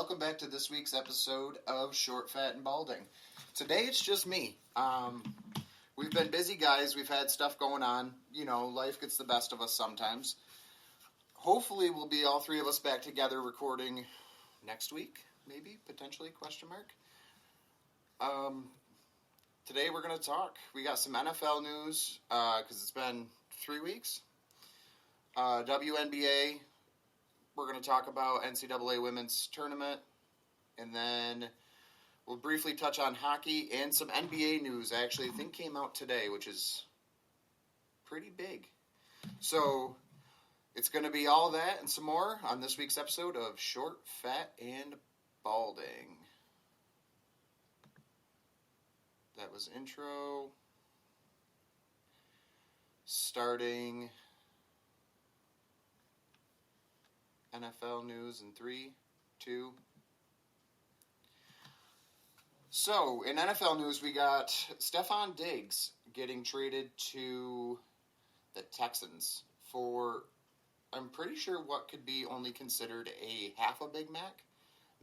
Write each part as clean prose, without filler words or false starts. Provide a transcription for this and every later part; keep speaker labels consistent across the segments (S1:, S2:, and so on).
S1: welcome back to this week's episode of Short, Fat, and Balding. Today it's just me. We've been busy guys, we've had stuff going on, life gets the best of us sometimes. Hopefully we'll be all three of us back together recording next week, maybe, potentially, question mark. Today we're going to talk. We got some NFL news, because it's been 3 weeks. WNBA. We're going to talk about NCAA women's tournament, and then we'll briefly touch on hockey and some NBA news. I actually think came out today, which is pretty big. So it's going to be all that and some more on this week's episode of Short, Fat, and Balding. That was intro. Starting NFL news in 3, 2. So, in NFL news, we got Stefon Diggs getting traded to the Texans for, I'm pretty sure, what could be only considered a half a Big Mac,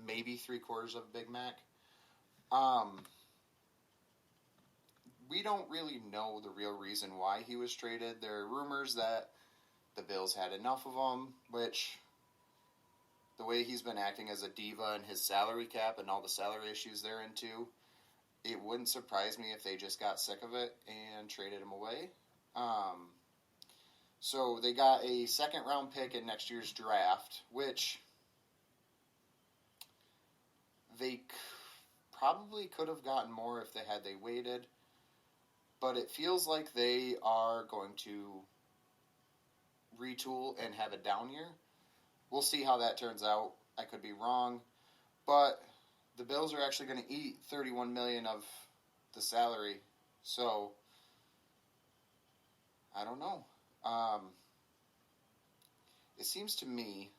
S1: maybe 3/4 of a Big Mac. We don't really know the real reason why he was traded. There are rumors that the Bills had enough of him, which, the way he's been acting as a diva and his salary cap and all the salary issues they're into, it wouldn't surprise me if they just got sick of it and traded him away. So they got a second-round pick in next year's draft, which they probably could have gotten more if they waited. But it feels like they are going to retool and have a down year. We'll see how that turns out. I could be wrong. But the Bills are actually going to eat $31 million of the salary. So, I don't know. It seems to me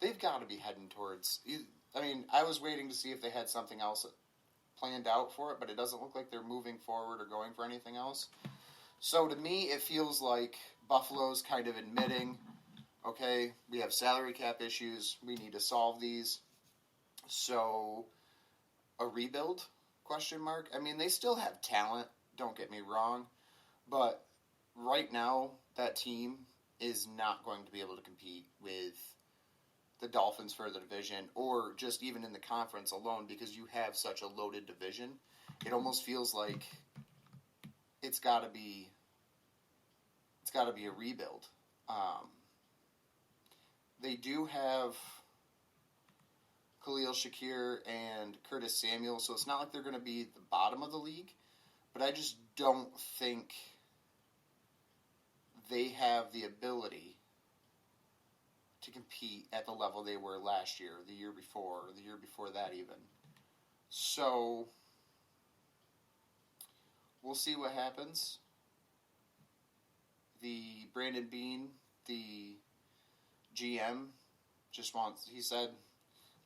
S1: they've got to be heading towards... I was waiting to see if they had something else planned out for it, but it doesn't look like they're moving forward or going for anything else. So to me, it feels like Buffalo's kind of admitting, okay, we have salary cap issues, we need to solve these. So, a rebuild, question mark? They still have talent, don't get me wrong, but right now, that team is not going to be able to compete with the Dolphins for the division, or just even in the conference alone, because you have such a loaded division. It almost feels like it's got to be a rebuild. They do have Khalil Shakir and Curtis Samuel, so it's not like they're going to be the bottom of the league, but I just don't think they have the ability to compete at the level they were last year, the year before, or the year before that even. So, we'll see what happens. The Brandon Beane, the GM, he said,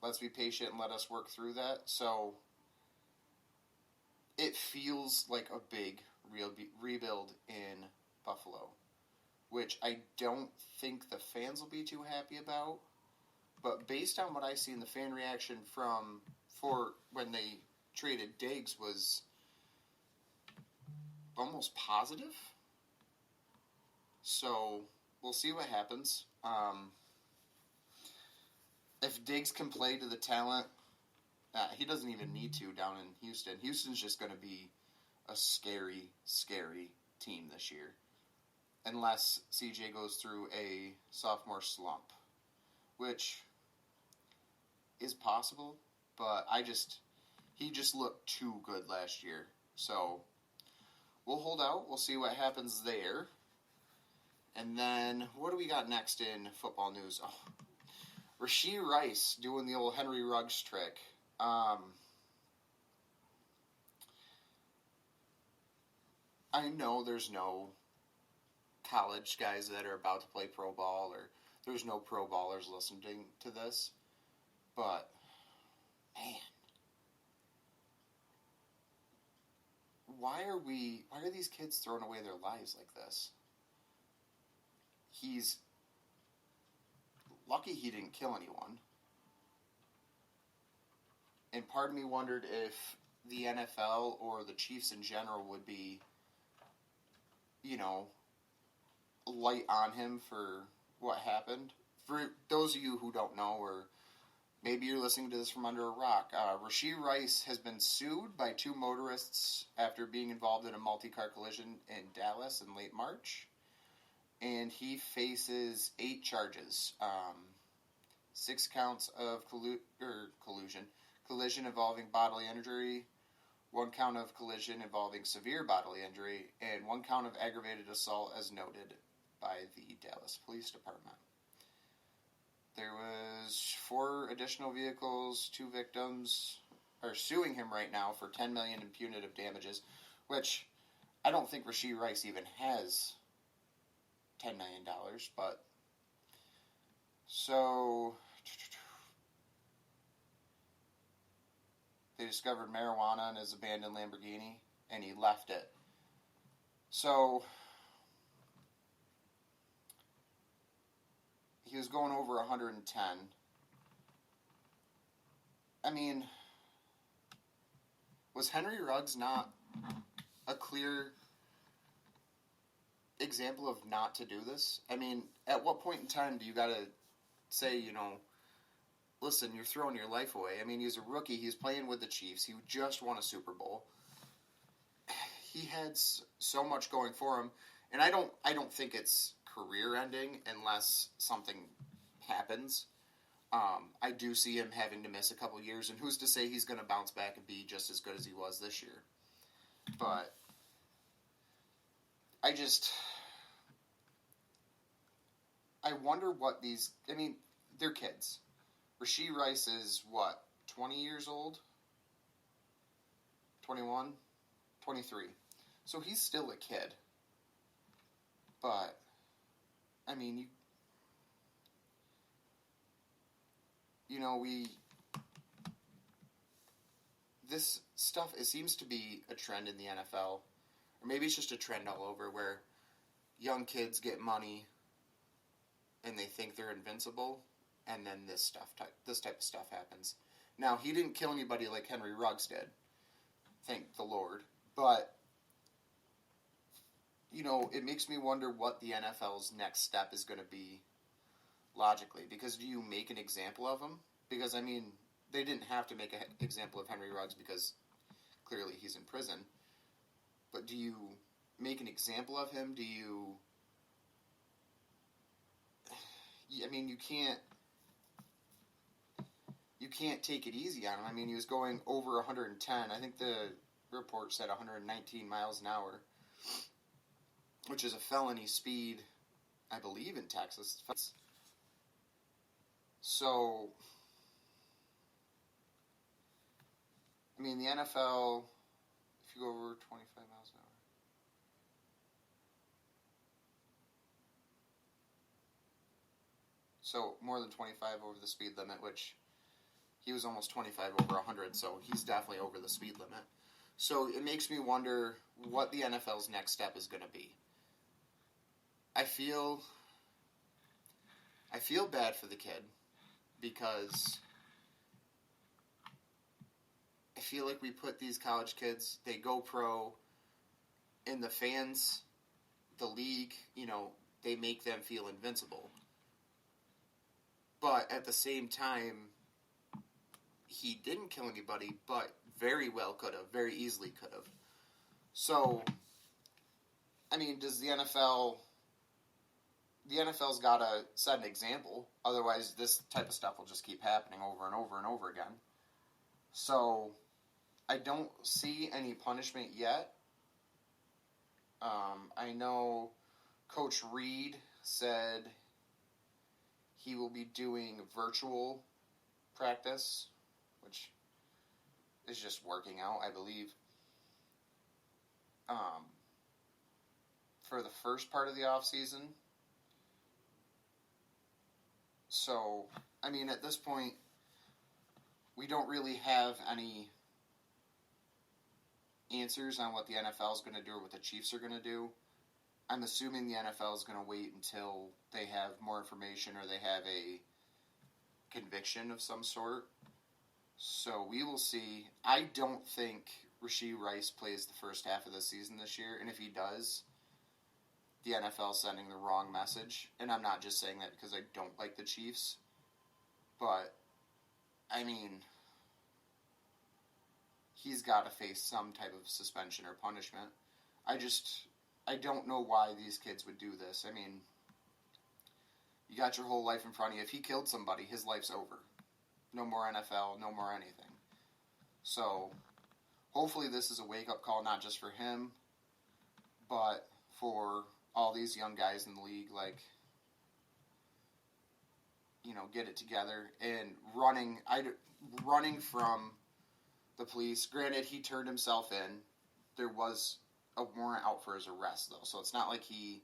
S1: let's be patient and let us work through that. So, it feels like a big rebuild in Buffalo, which I don't think the fans will be too happy about. But based on what I see in the fan reaction for when they traded Diggs was almost positive. So we'll see what happens. If Diggs can play to the talent, he doesn't even need to down in Houston. Houston's just going to be a scary, scary team this year. Unless CJ goes through a sophomore slump, which is possible, but he just looked too good last year. So we'll hold out. We'll see what happens there. And then, what do we got next in football news? Oh, Rashee Rice doing the old Henry Ruggs trick. I know there's no college guys that are about to play pro ball, or there's no pro ballers listening to this, but man, why are these kids throwing away their lives like this? He's lucky he didn't kill anyone, And part of me wondered if the NFL or the Chiefs in general would be, light on him for what happened. For those of you who don't know, or maybe you're listening to this from under a rock, Rashee Rice has been sued by two motorists after being involved in a multi-car collision in Dallas in late March. And he faces 8 charges. 6 counts of collision involving bodily injury, 1 count of collision involving severe bodily injury, and 1 count of aggravated assault as noted by the Dallas Police Department. There was 4 additional vehicles. 2 victims are suing him right now for $10 million in punitive damages, which I don't think Rashee Rice even has $10 million, but so they discovered marijuana in his abandoned Lamborghini, and he left it. So he was going over 110. I mean, was Henry Ruggs not a clear example of not to do this? I mean, at what point in time do you gotta say, listen, you're throwing your life away? I mean, he's a rookie. He's playing with the Chiefs. He just won a Super Bowl. He had so much going for him, and I don't think it's career-ending unless something happens. I do see him having to miss a couple years, and who's to say he's going to bounce back and be just as good as he was this year? But I wonder what these... I mean, they're kids. Rashee Rice is, 20 years old? 21? 23. So he's still a kid. But, I mean, this stuff, it seems to be a trend in the NFL, or maybe it's just a trend all over, where young kids get money and they think they're invincible, and then this type of stuff happens. Now, he didn't kill anybody like Henry Ruggs did, thank the Lord, but it makes me wonder what the NFL's next step is going to be logically, because do you make an example of him? Because, I mean, they didn't have to make an example of Henry Ruggs because clearly he's in prison, but do you make an example of him? Do you... I mean, you can't take it easy on him. I mean, he was going over 110. I think the report said 119 miles an hour, which is a felony speed, I believe, in Texas. So, I mean, the NFL, if you go over 25 miles an hour. So, more than 25 over the speed limit, which he was almost 25 over 100, so he's definitely over the speed limit. So, it makes me wonder what the NFL's next step is going to be. I feel bad for the kid, because I feel like we put these college kids, they go pro, and the fans, the league, they make them feel invincible. But at the same time, he didn't kill anybody, but very well could have, very easily could have. So, I mean, does the NFL's got to set an example. Otherwise, this type of stuff will just keep happening over and over and over again. So, I don't see any punishment yet. I know Coach Reed said he will be doing virtual practice, which is just working out, I believe, for the first part of the offseason. So, I mean, at this point, we don't really have any answers on what the NFL is going to do or what the Chiefs are going to do. I'm assuming the NFL is going to wait until they have more information or they have a conviction of some sort. So we will see. I don't think Rashee Rice plays the first half of the season this year, and if he does, the NFL is sending the wrong message. And I'm not just saying that because I don't like the Chiefs, but I mean, he's got to face some type of suspension or punishment. I don't know why these kids would do this. I mean, you got your whole life in front of you. If he killed somebody, his life's over. No more NFL, no more anything. So, hopefully this is a wake-up call, not just for him, but for all these young guys in the league, like, you know, get it together. And running from the police. Granted, he turned himself in. There was a warrant out for his arrest, though, so it's not like he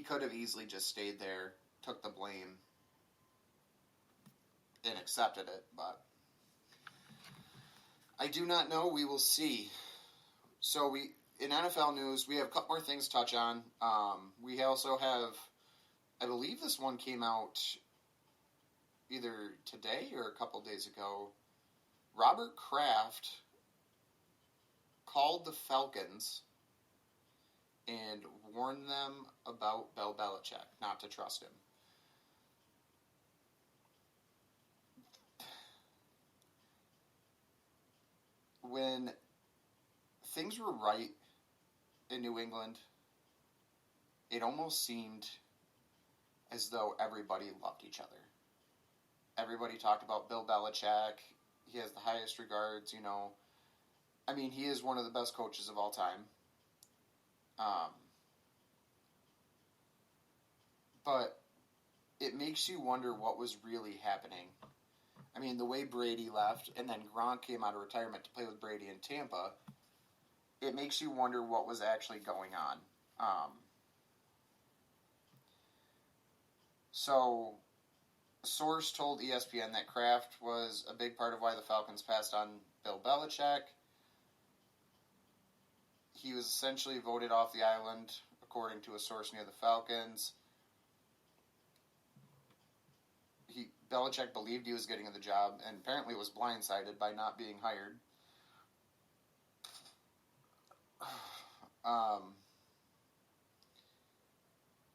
S1: could have easily just stayed there, took the blame, and accepted it, but I do not know. We will see. So in NFL news, we have a couple more things to touch on. We also have, I believe this one came out either today or a couple days ago. Robert Kraft called the Falcons and warned them about Bill Belichick, not to trust him. When things were right in New England, it almost seemed as though everybody loved each other. Everybody talked about Bill Belichick. He has the highest regards, you know. I mean, he is one of the best coaches of all time. But it makes you wonder what was really happening. I mean, the way Brady left, and then Gronk came out of retirement to play with Brady in Tampa, it makes you wonder what was actually going on. So, a source told ESPN that Kraft was a big part of why the Falcons passed on Bill Belichick. He was essentially voted off the island, according to a source near the Falcons. Belichick believed he was getting the job and apparently was blindsided by not being hired.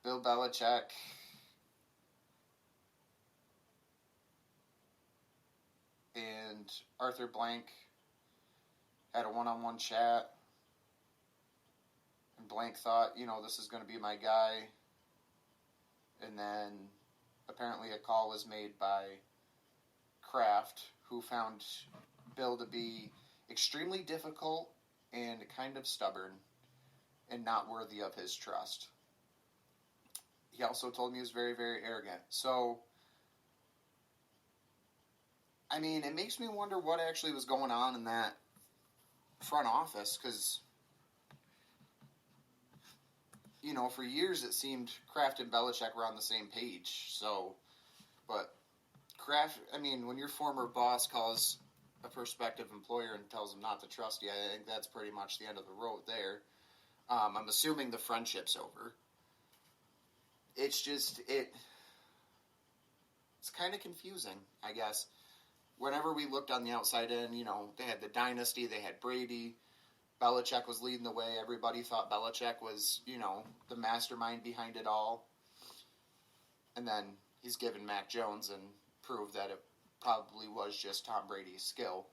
S1: Bill Belichick and Arthur Blank had a one-on-one chat, and Blank thought, you know, this is going to be my guy. And then apparently a call was made by Kraft, who found Bill to be extremely difficult and kind of stubborn and not worthy of his trust. He also told me he was very, very arrogant. So, I mean, it makes me wonder what actually was going on in that front office, because, you know, for years it seemed Kraft and Belichick were on the same page. So, but Kraft, I mean, when your former boss calls a prospective employer and tells them not to trust you, I think that's pretty much the end of the road there. I'm assuming the friendship's over. It's just, it's kind of confusing, I guess. Whenever we looked on the outside in, you know, they had the dynasty, they had Brady, Belichick was leading the way. Everybody thought Belichick was, you know, the mastermind behind it all. And then he's given Mac Jones and proved that it probably was just Tom Brady's skill.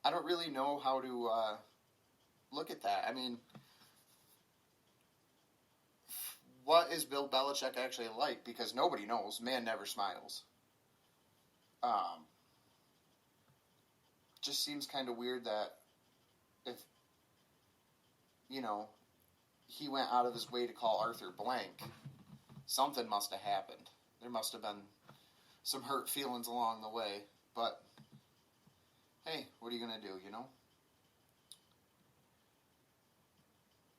S1: I don't really know how to look at that. I mean, what is Bill Belichick actually like? Because nobody knows. Man never smiles. Just seems kind of weird that if, you know, he went out of his way to call Arthur Blank, something must have happened. There must have been some hurt feelings along the way. But, hey, what are you going to do, you know?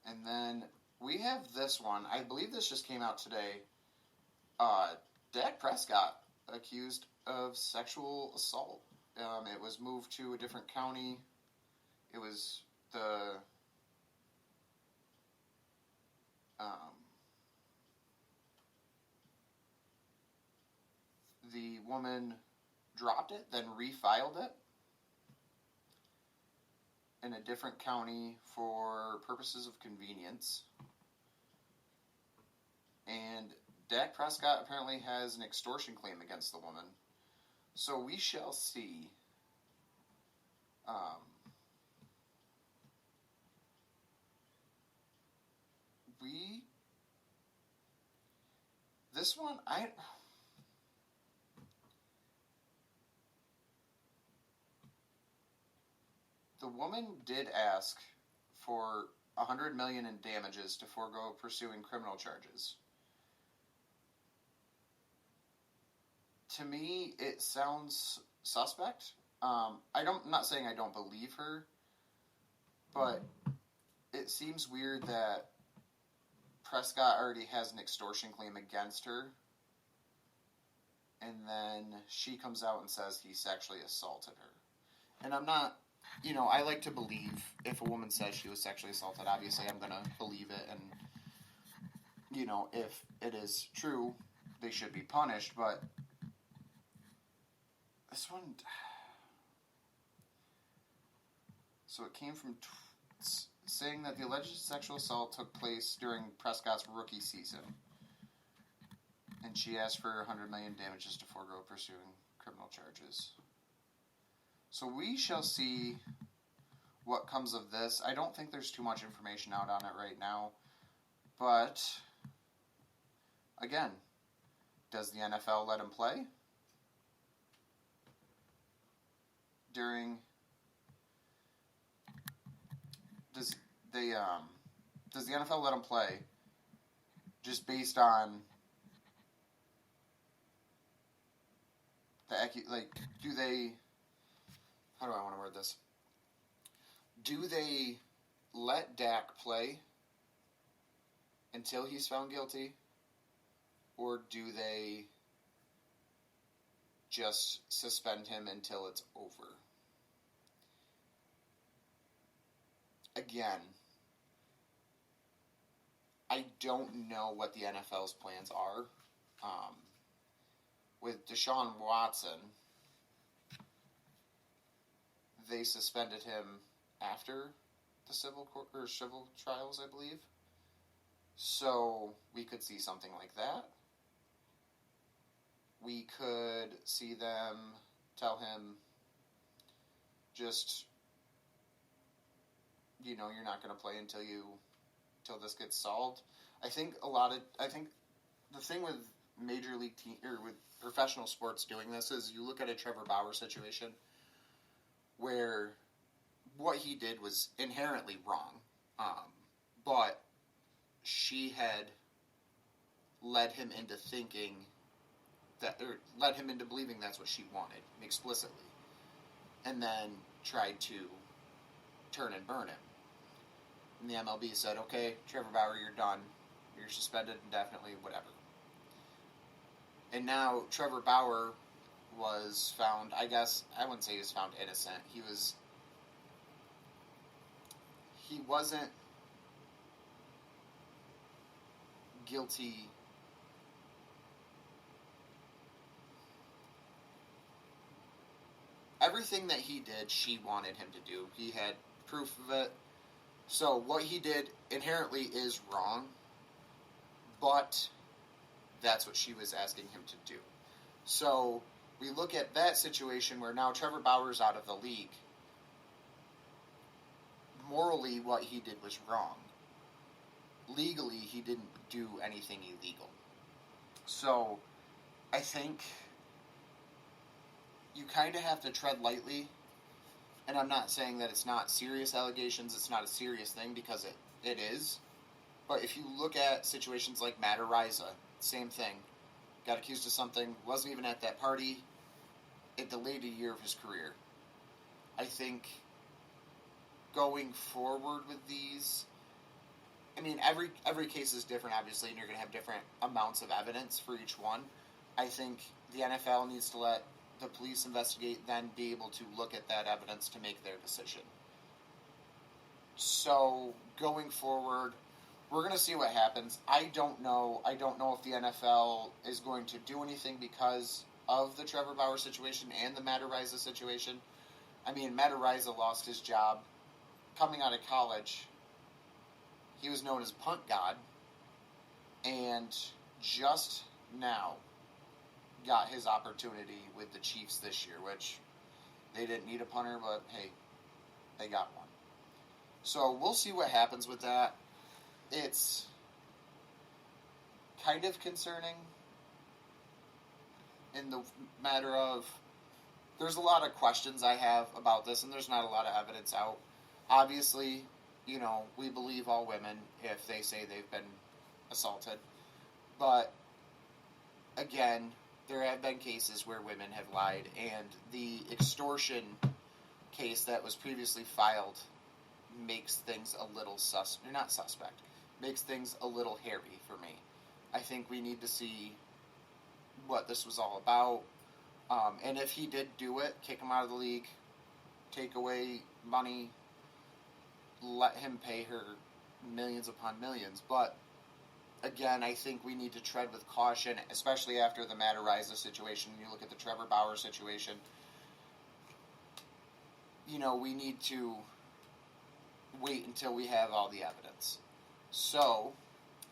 S1: And then we have this one. I believe this just came out today. Dak Prescott accused of sexual assault. It was moved to a different county. It was the woman dropped it, then refiled it in a different county for purposes of convenience. And Dak Prescott apparently has an extortion claim against the woman. So we shall see. This one, the woman did ask for $100 million in damages to forego pursuing criminal charges. To me, it sounds suspect. I'm not saying I don't believe her, but it seems weird that Prescott already has an extortion claim against her, and then she comes out and says he sexually assaulted her. And I'm not, I like to believe if a woman says she was sexually assaulted, obviously I'm going to believe it, and, if it is true, they should be punished, but this one, so it came from saying that the alleged sexual assault took place during Prescott's rookie season. And she asked for $100 million damages to forego pursuing criminal charges. So we shall see what comes of this. I don't think there's too much information out on it right now. But, again, does the NFL let him play? Does the NFL let him play just based on how do I want to word this? Do they let Dak play until he's found guilty, or do they just suspend him until it's over? Again, I don't know what the NFL's plans are. With Deshaun Watson, they suspended him after the civil trials, I believe. So we could see something like that. We could see them tell him just, you're not going to play until this gets solved. I think the thing with major league or with professional sports doing this is you look at a Trevor Bauer situation where what he did was inherently wrong, but she had led him into believing that's what she wanted explicitly, and then tried to turn and burn him. And the MLB said, okay, Trevor Bauer, you're done. You're suspended indefinitely, whatever. And now Trevor Bauer was found, I wouldn't say he was found innocent. He wasn't guilty. Everything that he did, she wanted him to do. He had proof of it. So what he did inherently is wrong, but that's what she was asking him to do. So we look at that situation where now Trevor Bauer's out of the league. Morally, what he did was wrong. Legally, he didn't do anything illegal. So I think you kind of have to tread lightly. And I'm not saying that it's not serious allegations, it's not a serious thing, because it is. But if you look at situations like Matt Ariza, same thing. Got accused of something, wasn't even at that party. It delayed a year of his career. I think going forward with these, every case is different, obviously, and you're going to have different amounts of evidence for each one. I think the NFL needs to let the police investigate, then be able to look at that evidence to make their decision. So, going forward, we're going to see what happens. I don't know if the NFL is going to do anything because of the Trevor Bauer situation and the Matt Ariza situation. I mean, Matt Ariza lost his job coming out of college. He was known as Punt God, and just now got his opportunity with the Chiefs this year, which they didn't need a punter, but hey, they got one. So we'll see what happens with that. It's kind of concerning in the matter of there's a lot of questions I have about this, and there's not a lot of evidence out. Obviously, we believe all women if they say they've been assaulted. But, again, there have been cases where women have lied, and the extortion case that was previously filed makes things a little makes things a little hairy for me. I think we need to see what this was all about. And if he did do it, kick him out of the league, take away money, let him pay her millions upon millions. But, again, I think we need to tread with caution, especially after the Matt Ariza situation. You look at the Trevor Bauer situation. We need to wait until we have all the evidence. So,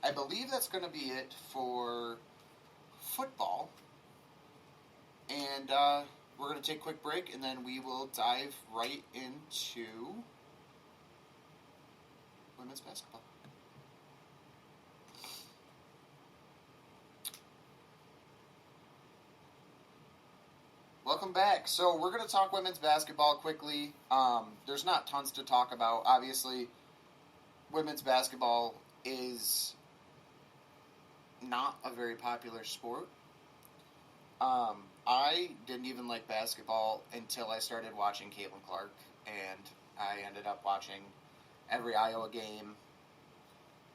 S1: I believe that's going to be it for football. And we're going to take a quick break, and then we will dive right into women's basketball. Welcome back. So we're going to talk women's basketball quickly. There's not tons to talk about. Obviously, women's basketball is not a very popular sport. I didn't even like basketball until I started watching Caitlin Clark, and I ended up watching every Iowa game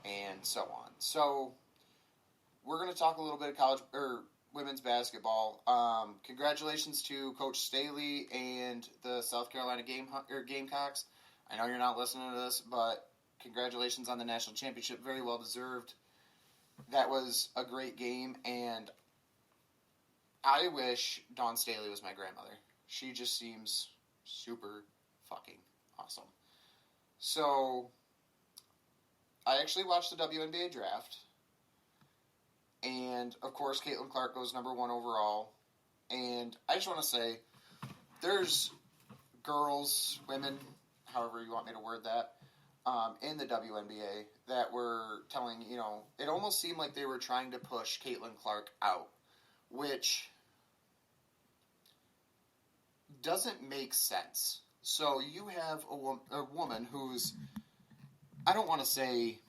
S1: and so on. So we're going to talk a little bit of women's basketball. Congratulations to Coach Staley and the South Carolina Gamecocks. I know you're not listening to this, but congratulations on the national championship. Very well deserved. That was a great game, and I wish Dawn Staley was my grandmother. She just seems super fucking awesome. So, I actually watched the WNBA draft. And, of course, Caitlin Clark goes number 1 overall. And I just want to say, there's girls, women, however you want me to word that, in the WNBA that were telling, it almost seemed like they were trying to push Caitlin Clark out, which doesn't make sense. So you have a woman who's, I don't want to say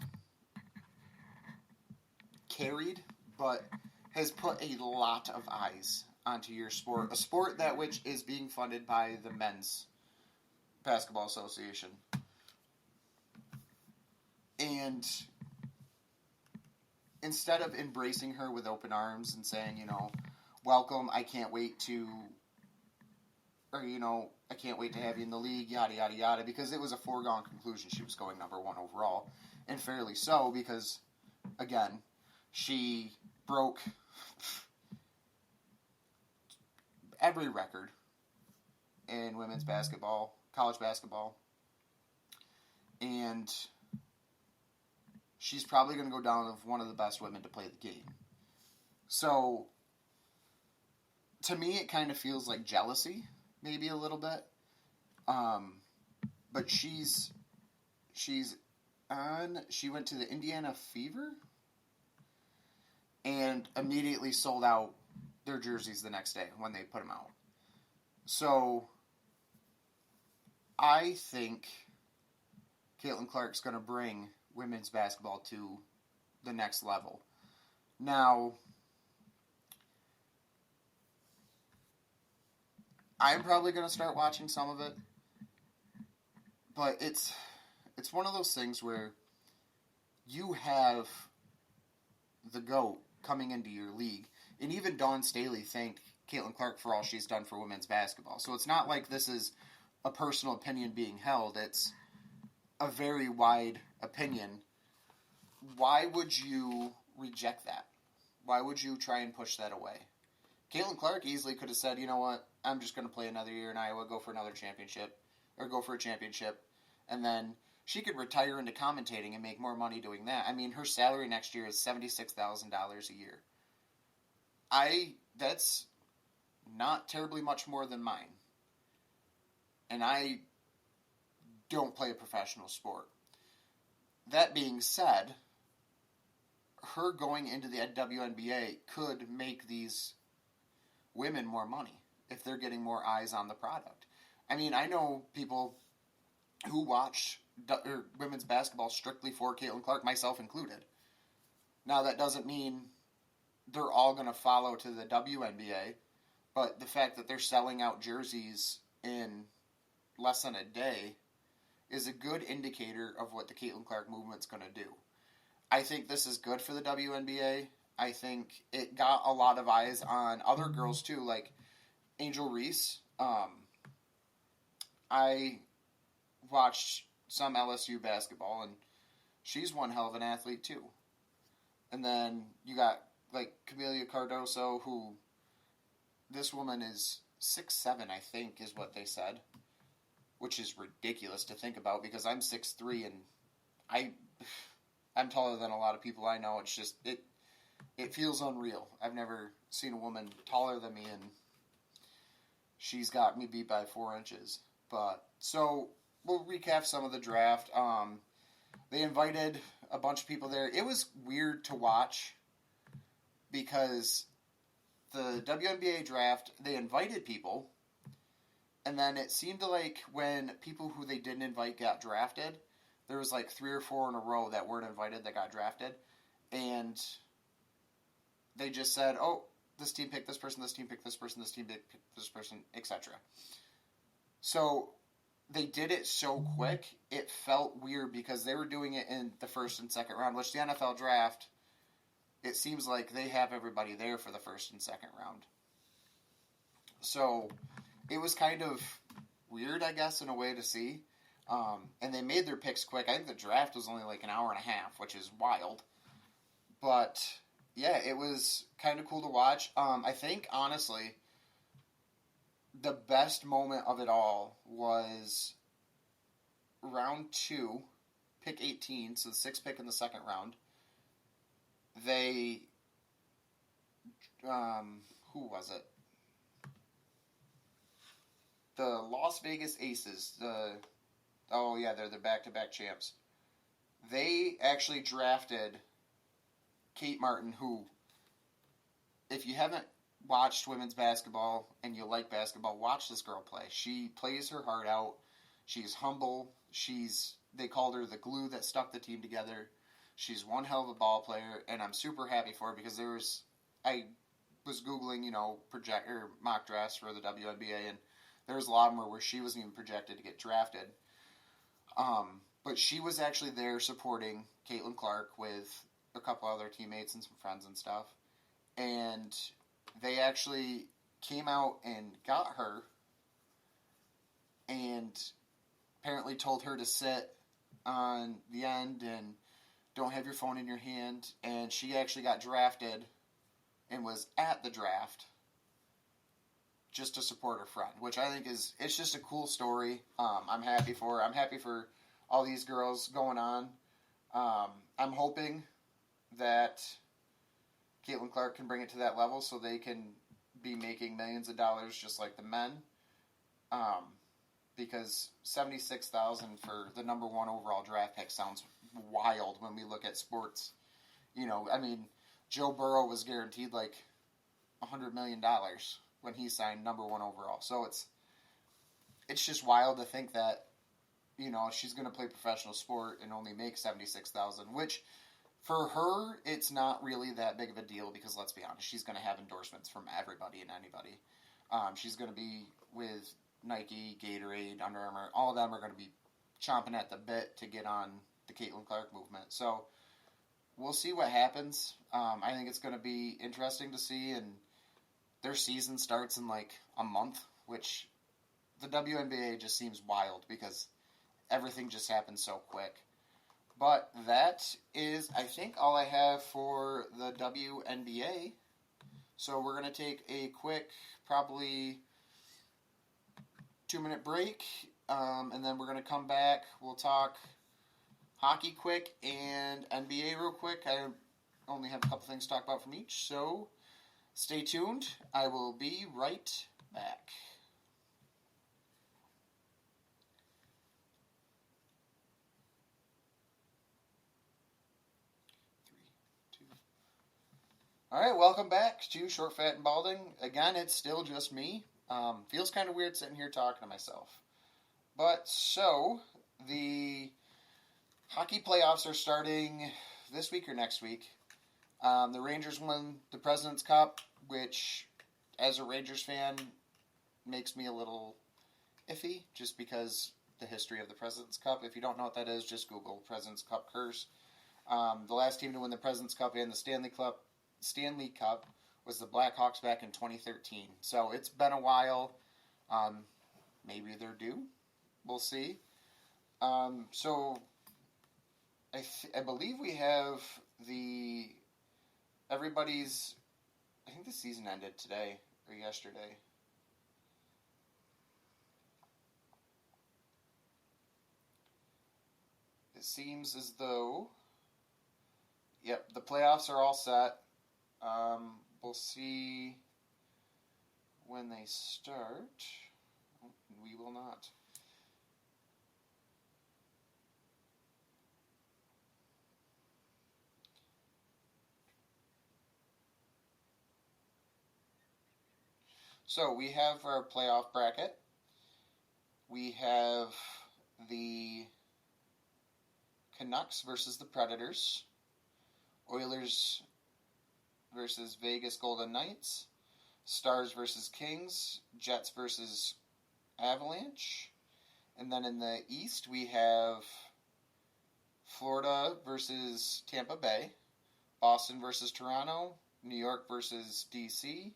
S1: carried, but has put a lot of eyes onto your sport. A sport that which is being funded by the Men's Basketball Association. And instead of embracing her with open arms and saying, welcome, I can't wait to have you in the league, yada, yada, yada, because it was a foregone conclusion she was going number 1 overall, and fairly so, because, again, she broke every record in women's basketball, college basketball, and she's probably going to go down as one of the best women to play the game. So, to me, it kind of feels like jealousy, maybe a little bit. But she went to the Indiana Fever and immediately sold out their jerseys the next day when they put them out. So, I think Caitlin Clark's going to bring women's basketball to the next level. Now, I'm probably going to start watching some of it, but it's one of those things where you have the GOAT coming into your league, and even Dawn Staley thanked Caitlin Clark for all she's done for women's basketball. So it's not like this is a personal opinion being held. It's a very wide opinion. Why would you reject that? Why would you try and push that away? Caitlin Clark easily could have said, you know what, I'm just going to play another year in Iowa, go for another championship, or go for a championship, and then she could retire into commentating and make more money doing that. I mean, her salary next year is $76,000 a year. That's not terribly much more than mine. And I don't play a professional sport. That being said, her going into the WNBA could make these women more money if they're getting more eyes on the product. I mean, I know people who watch women's basketball strictly for Caitlin Clark, myself included. Now, that doesn't mean they're all going to follow to the WNBA, but the fact that they're selling out jerseys in less than a day is a good indicator of what the Caitlin Clark movement's going to do. I think this is good for the WNBA. I think it got a lot of eyes on other girls too, like Angel Reese. I watched some LSU basketball, and she's one hell of an athlete too. And then you got like Camelia Cardoso, who this woman is 6'7", I think, is what they said, which is ridiculous to think about because I'm 6'3", and I'm taller than a lot of people I know. It's just it feels unreal. I've never seen a woman taller than me, and she's got me beat by 4 inches. But so we'll recap some of the draft. They invited a bunch of people there. It was weird to watch because the WNBA draft, they invited people, and then it seemed like when people who they didn't invite got drafted, there was like 3 or 4 in a row that weren't invited that got drafted, and they just said, oh, this team picked this person, this team picked this person, this team picked this person, etc. So they did it so quick, it felt weird because they were doing it in the first and second round, which the NFL draft, it seems like they have everybody there for the first and second round. So it was kind of weird, I guess, in a way to see. And they made their picks quick. I think the draft was only like an hour and a half, which is wild. But yeah, it was kind of cool to watch. I think, honestly, the best moment of it all was round 2, pick 18, so the 6th pick in the second round. They, who was it? The Las Vegas Aces, they're the back-to-back champs. They actually drafted Kate Martin, who, if you haven't watched women's basketball and you like basketball, watch this girl play. She plays her heart out. She's humble. They called her the glue that stuck the team together. She's one hell of a ball player, and I'm super happy for her because I was Googling, mock drafts for the WNBA, and there was a lot of them where she wasn't even projected to get drafted. But she was actually there supporting Caitlin Clark with a couple other teammates and some friends and stuff. And they actually came out and got her and apparently told her to sit on the end and don't have your phone in your hand. And she actually got drafted and was at the draft just to support her friend, which I think it's just a cool story. I'm happy for her. I'm happy for all these girls going on. I'm hoping that Caitlin Clark can bring it to that level so they can be making millions of dollars just like the men. Because $76,000 for the number 1 overall draft pick sounds wild when we look at sports. Joe Burrow was guaranteed like $100 million when he signed number 1 overall. So it's just wild to think that, she's going to play professional sport and only make $76,000, which for her, it's not really that big of a deal because, let's be honest, she's going to have endorsements from everybody and anybody. She's going to be with Nike, Gatorade, Under Armour. All of them are going to be chomping at the bit to get on the Caitlin Clark movement. So we'll see what happens. I think it's going to be interesting to see, and their season starts in like a month, which the WNBA just seems wild because everything just happens so quick. But that is, I think, all I have for the WNBA. So we're going to take a quick, probably 2-minute break, and then we're going to come back. We'll talk hockey quick and NBA real quick. I only have a couple things to talk about from each, so stay tuned. I will be right back. All right, welcome back to Short, Fat, and Balding. Again, it's still just me. Feels kind of weird sitting here talking to myself. But, so, the hockey playoffs are starting this week or next week. The Rangers won the President's Cup, which, as a Rangers fan, makes me a little iffy, just because the history of the President's Cup. If you don't know what that is, just Google President's Cup curse. The last team to win the President's Cup and the Stanley Cup was the Blackhawks back in 2013. So it's been a while. Maybe they're due. We'll see. So I believe we have everybody's. I think the season ended today or yesterday. It seems as though. Yep, the playoffs are all set. We'll see when they start. We will not. So we have our playoff bracket. We have the Canucks versus the Predators. Oilers versus Vegas Golden Knights, Stars versus Kings, Jets versus Avalanche, and then in the East we have Florida versus Tampa Bay, Boston versus Toronto, New York versus DC,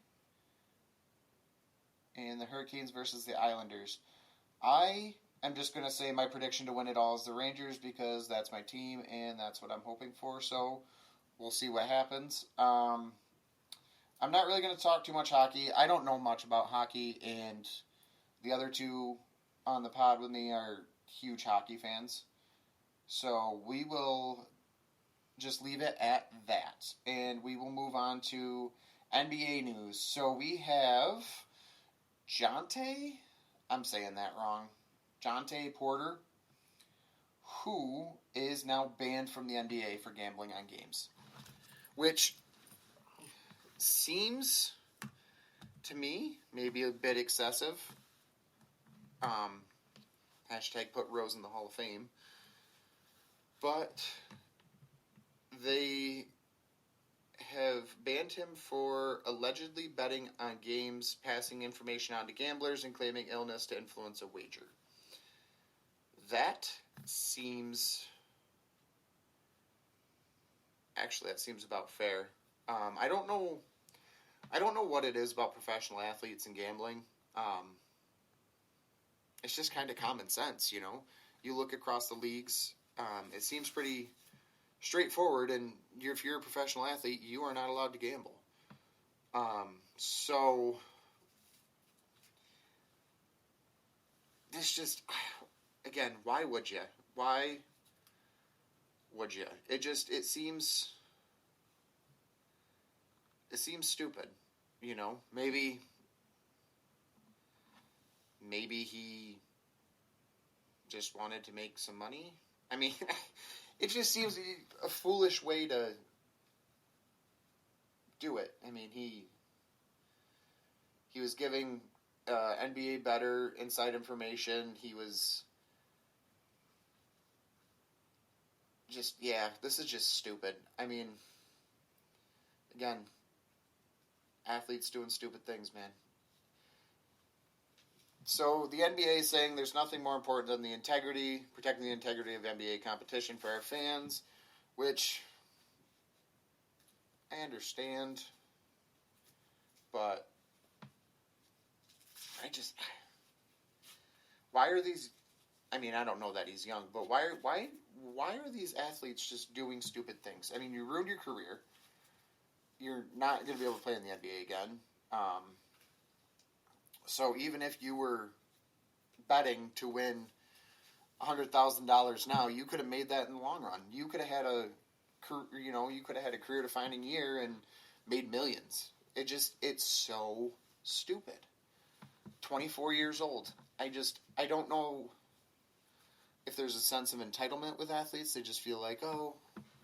S1: and the Hurricanes versus the Islanders. I am just going to say my prediction to win it all is the Rangers because that's my team and that's what I'm hoping for, so we'll see what happens. I'm not really going to talk too much hockey. I don't know much about hockey, and the other two on the pod with me are huge hockey fans. So we will just leave it at that, and we will move on to NBA news. So we have I'm saying that wrong, Jonte Porter, who is now banned from the NBA for gambling on games. Which seems, to me, maybe a bit excessive. Hashtag put Rose in the Hall of Fame. But they have banned him for allegedly betting on games, passing information on to gamblers, and claiming illness to influence a wager. That seems about fair. I don't know what it is about professional athletes and gambling. It's just kind of common sense, you know. You look across the leagues, it seems pretty straightforward, and if you're a professional athlete, you are not allowed to gamble. So this just, again, why would you? Why would you? It seems stupid, you know. Maybe he just wanted to make some money. I mean, it just seems a foolish way to do it. I mean, he was giving NBA better inside information. He was just, this is just stupid. I mean, again, athletes doing stupid things, man. So the NBA is saying there's nothing more important than protecting the integrity of NBA competition for our fans, which I understand, but why are these? I mean, I don't know that he's young, but why are these athletes just doing stupid things? I mean, you ruined your career. you're not going to be able to play in the NBA again. So even if you were betting to win $100,000 now, you could have made that in the long run. You could have had a career-defining year and made millions. It's so stupid. 24 years old. I don't know if there's a sense of entitlement with athletes. They just feel like, oh,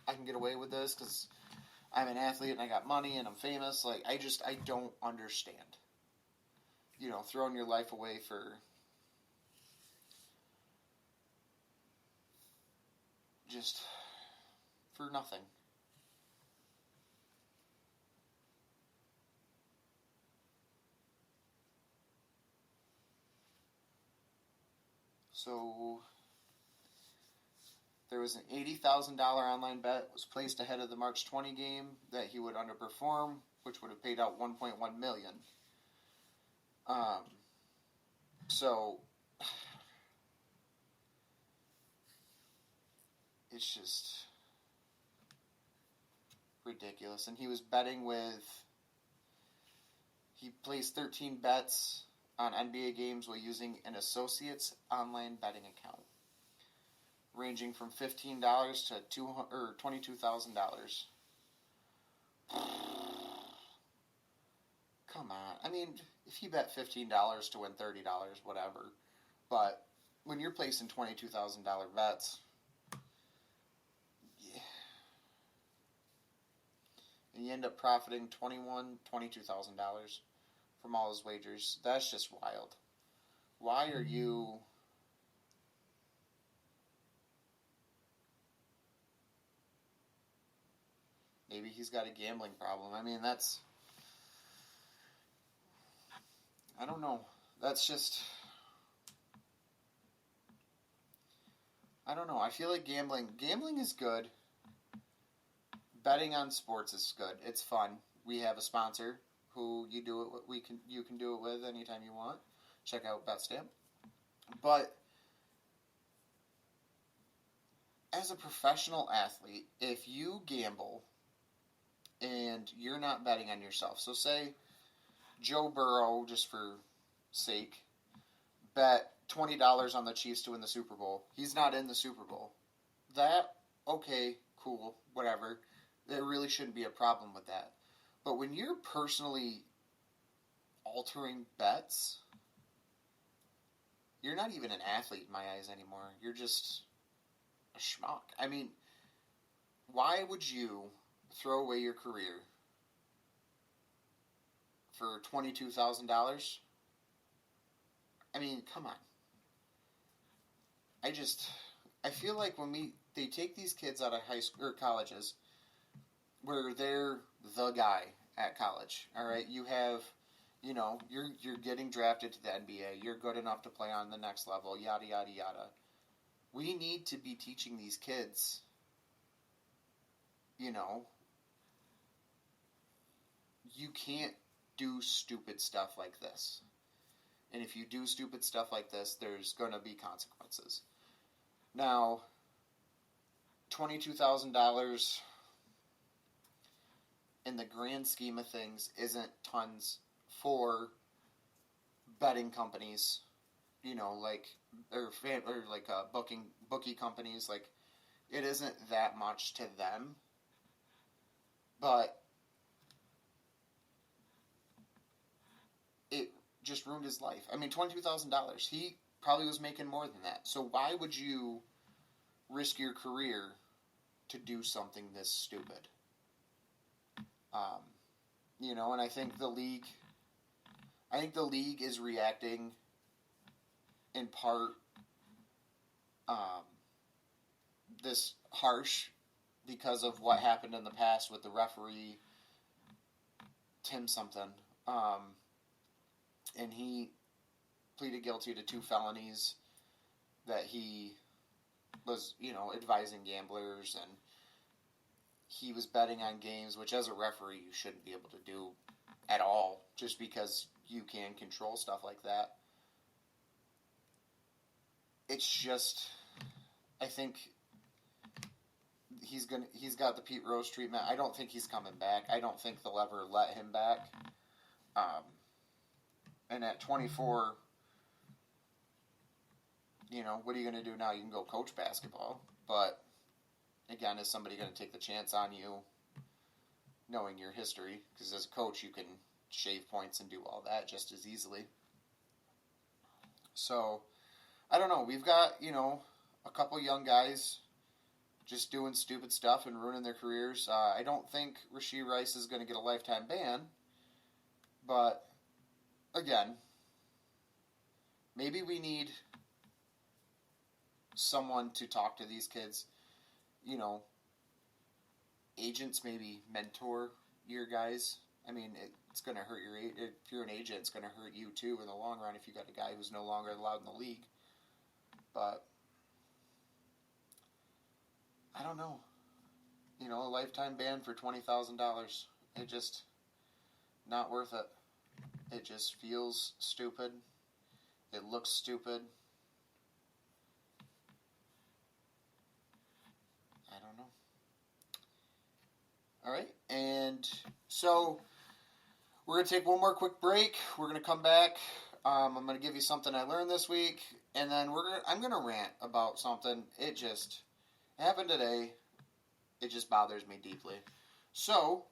S1: I can get away with this because I'm an athlete and I got money and I'm famous. Like, I don't understand. Throwing your life away for nothing. So there was an $80,000 online bet was placed ahead of the March 20 game that he would underperform, which would have paid out $1.1 million. So it's just ridiculous. And he was betting he placed 13 bets on NBA games while using an associate's online betting account, ranging from $15 to $22,000. Come on. I mean, if he bet $15 to win $30, whatever. But when you're placing $22,000 bets, yeah, and you end up profiting $22,000 from all his wagers, that's just wild. Why are you... Maybe he's got a gambling problem. I mean, I don't know. That's just... I don't know. I feel like gambling is good. Betting on sports is good. It's fun. We have a sponsor who you can do it with anytime you want. Check out BetStamp. But as a professional athlete, if you gamble and you're not betting on yourself, so say Joe Burrow, just for sake, bet $20 on the Chiefs to win the Super Bowl. He's not in the Super Bowl. Okay, cool, whatever. There really shouldn't be a problem with that. But when you're personally altering bets, you're not even an athlete in my eyes anymore. You're just a schmuck. I mean, why would you throw away your career for $22,000? I mean, come on. I feel like when they take these kids out of high school or colleges, where they're the guy at college. All right, you have, you're getting drafted to the NBA. You're good enough to play on the next level. Yada yada yada. We need to be teaching these kids. You can't do stupid stuff like this. And if you do stupid stuff like this, there's going to be consequences. Now, $22,000 in the grand scheme of things isn't tons for betting companies, bookie companies. Like, it isn't that much to them, but it just ruined his life. I mean, $22,000. He probably was making more than that. So why would you risk your career to do something this stupid? And I think the league is reacting in part this harsh because of what happened in the past with the referee Tim something. And he pleaded guilty to 2 felonies that he was, advising gamblers, and he was betting on games, which as a referee you shouldn't be able to do at all, just because you can control stuff like that. It's just, I think he's got the Pete Rose treatment. I don't think he's coming back. I don't think they'll ever let him back. And at 24, what are you going to do now? You can go coach basketball, but again, is somebody going to take the chance on you, knowing your history? Because as a coach, you can shave points and do all that just as easily. So, I don't know. We've got, a couple young guys just doing stupid stuff and ruining their careers. I don't think Rashee Rice is going to get a lifetime ban, but again, maybe we need someone to talk to these kids. Agents maybe mentor your guys. I mean, it's going to hurt if you're an agent, it's going to hurt you too in the long run if you got a guy who's no longer allowed in the league. But I don't know. A lifetime ban for $20,000. It just not worth it. It just feels stupid. It looks stupid. I don't know. All right, and so we're going to take one more quick break. We're going to come back. I'm going to give you something I learned this week, and then I'm going to rant about something. It just happened today. It just bothers me deeply. So,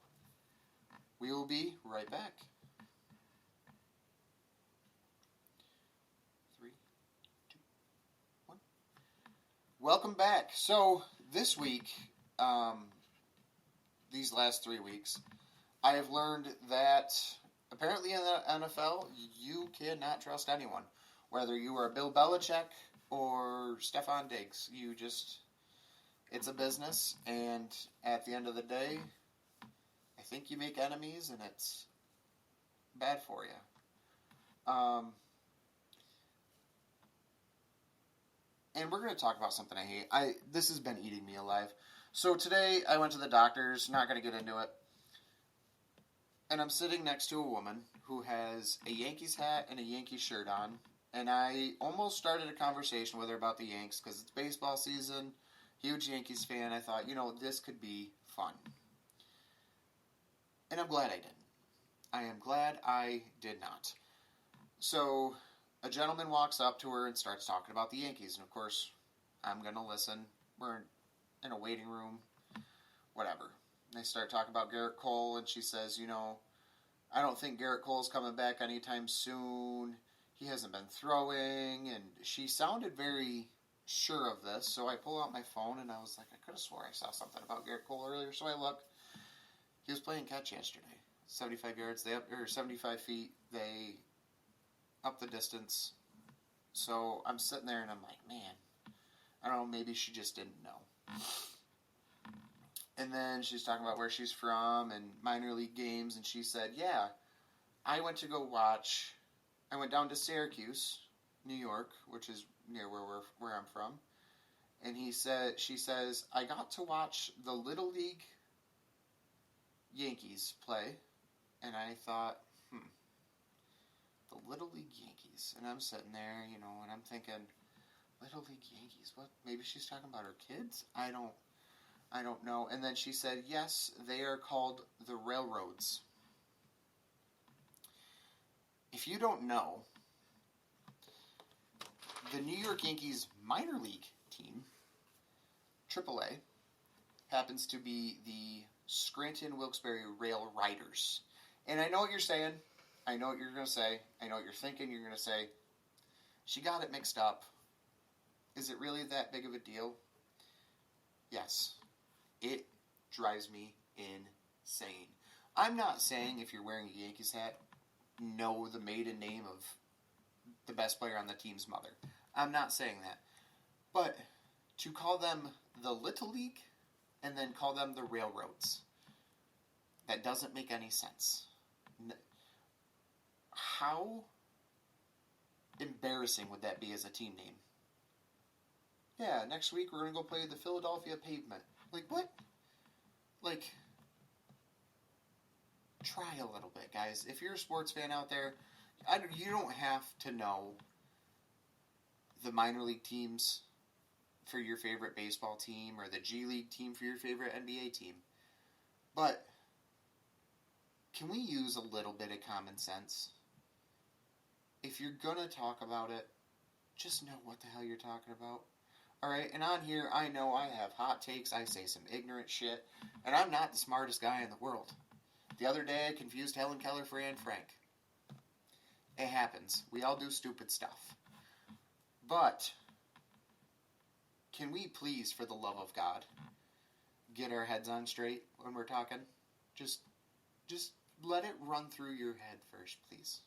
S1: we will be right back. 3, 2, 1. Welcome back. So, this week, these last 3 weeks, I have learned that apparently in the NFL, you cannot trust anyone. Whether you are Bill Belichick or Stephon Diggs, it's a business, and at the end of the day, I think you make enemies, and it's bad for you. And we're going to talk about something I hate. This has been eating me alive. So today, I went to the doctor's, not going to get into it, and I'm sitting next to a woman who has a Yankees hat and a Yankees shirt on, and I almost started a conversation with her about the Yanks, because it's baseball season. Huge Yankees fan. I thought, this could be fun. And I'm glad I didn't. I am glad I did not. So, a gentleman walks up to her and starts talking about the Yankees. And of course, I'm going to listen. We're in a waiting room. Whatever. And they start talking about Garrett Cole, and she says, I don't think Garrett Cole's coming back anytime soon. He hasn't been throwing. And she sounded very sure of this, so I pull out my phone, and I was like, I could have swore I saw something about Garrett Cole earlier, so I look. He was playing catch yesterday. 75 yards, 75 feet, they up the distance. So I'm sitting there, and I'm like, man, I don't know, maybe she just didn't know. And then she's talking about where she's from and minor league games, and she said, yeah, I went down to Syracuse, New York, which is near where I'm from, and she says, I got to watch the Little League Yankees play, and I thought, the Little League Yankees, and I'm sitting there, and I'm thinking, Little League Yankees, what? Maybe she's talking about her kids? I don't know. And then she said, yes, they are called the Railroads. If you don't know, the New York Yankees minor league team, AAA, happens to be the Scranton-Wilkes-Barre Rail Riders. And I know what you're saying. I know what you're going to say. I know what you're thinking. You're going to say, she got it mixed up. Is it really that big of a deal? Yes. It drives me insane. I'm not saying if you're wearing a Yankees hat, know the maiden name of the best player on the team's mother. I'm not saying that. But to call them the Little League and then call them the Railroads, that doesn't make any sense. How embarrassing would that be as a team name? Yeah, next week we're going to go play the Philadelphia Pavement. Like, what? Like, try a little bit, guys. If you're a sports fan out there, you don't have to know the minor league teams for your favorite baseball team or the G League team for your favorite NBA team. But can we use a little bit of common sense? If you're going to talk about it, just know what the hell you're talking about. Alright, and on here, I know I have hot takes, I say some ignorant shit, and I'm not the smartest guy in the world. The other day, I confused Helen Keller for Anne Frank. It happens. We all do stupid stuff. But can we please, for the love of God, get our heads on straight when we're talking? Just let it run through your head first, please.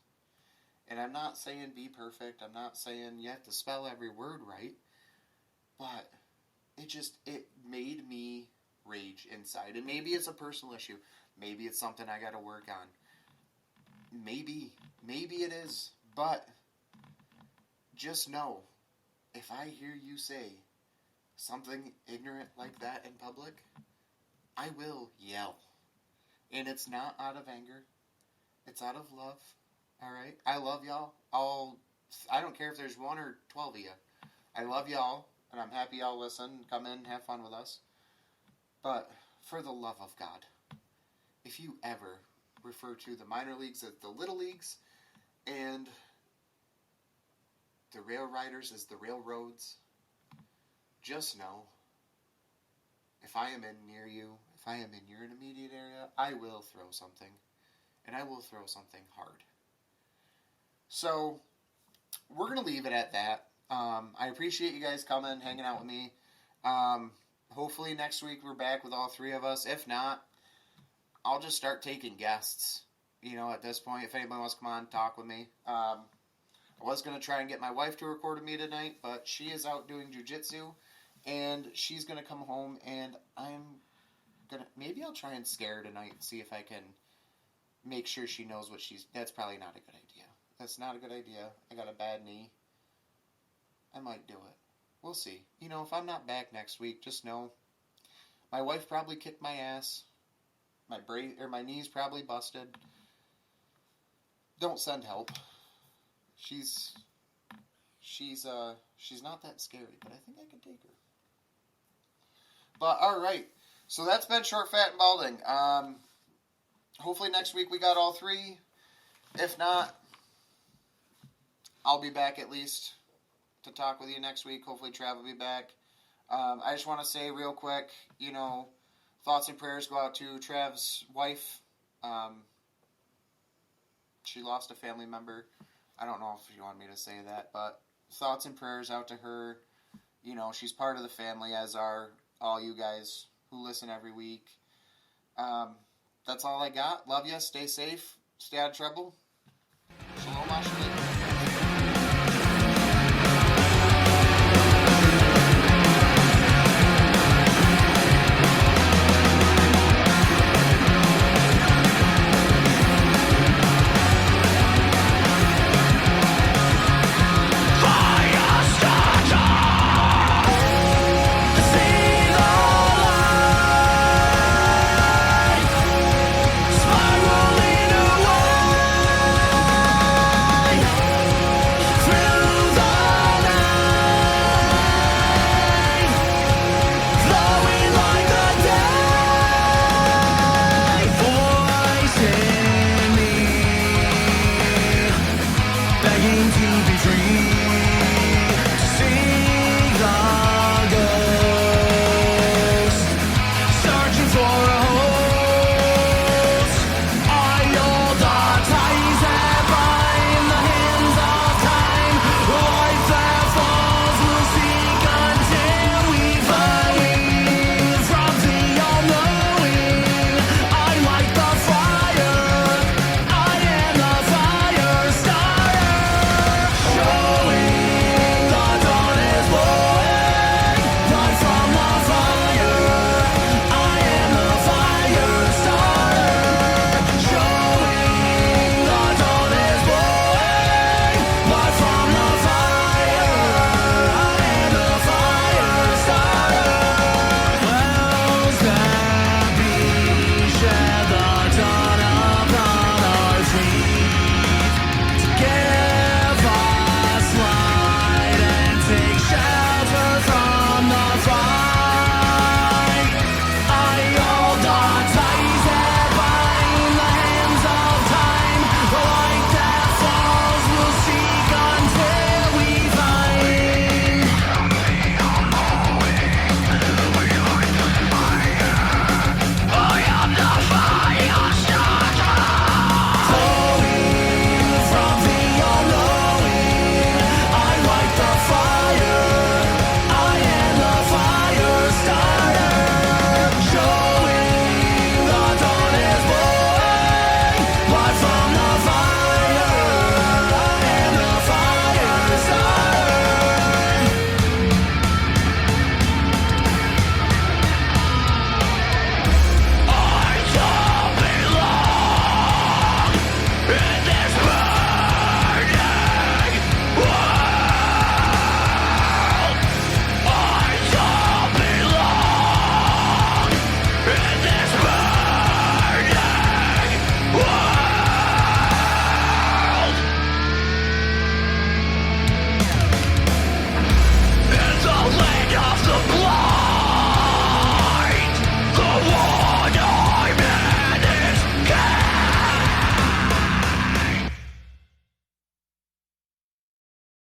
S1: And I'm not saying be perfect. I'm not saying you have to spell every word right. But it made me rage inside. And maybe it's a personal issue. Maybe it's something I got to work on. Maybe it is. But just know, if I hear you say something ignorant like that in public, I will yell. And it's not out of anger. It's out of love. Alright? I love y'all. I don't care if there's 1 or 12 of you. I love y'all. And I'm happy y'all listen, come in, have fun with us. But for the love of God, if you ever refer to the minor leagues as the little leagues and the rail riders as the railroads, just know, if I am in near you, if I am in your immediate area, I will throw something. And I will throw something hard. So, we're going to leave it at that. I appreciate you guys coming, hanging out with me. Hopefully next week we're back with all 3 of us. If not, I'll just start taking guests. At this point, if anybody wants to come on, talk with me. I was going to try and get my wife to record with me tonight, but she is out doing jujitsu, and she's going to come home, and maybe I'll try and scare her tonight and see if I can make sure she knows what that's probably not a good idea. That's not a good idea. I got a bad knee. I might do it. We'll see. If I'm not back next week, just know my wife probably kicked my ass. My knee's probably busted. Don't send help. She's not that scary, but I think I can take her. But alright. So that's been Short, Fat, and Balding. Hopefully next week we got all 3. If not, I'll be back at least to talk with you next week. Hopefully Trav will be back. I just want to say real quick, thoughts and prayers go out to Trav's wife. She lost a family member. I don't know if you want me to say that, but thoughts and prayers out to her. She's part of the family, as are all you guys who listen every week. That's all I got. Love you. Stay safe. Stay out of trouble. Shalom, Ashley.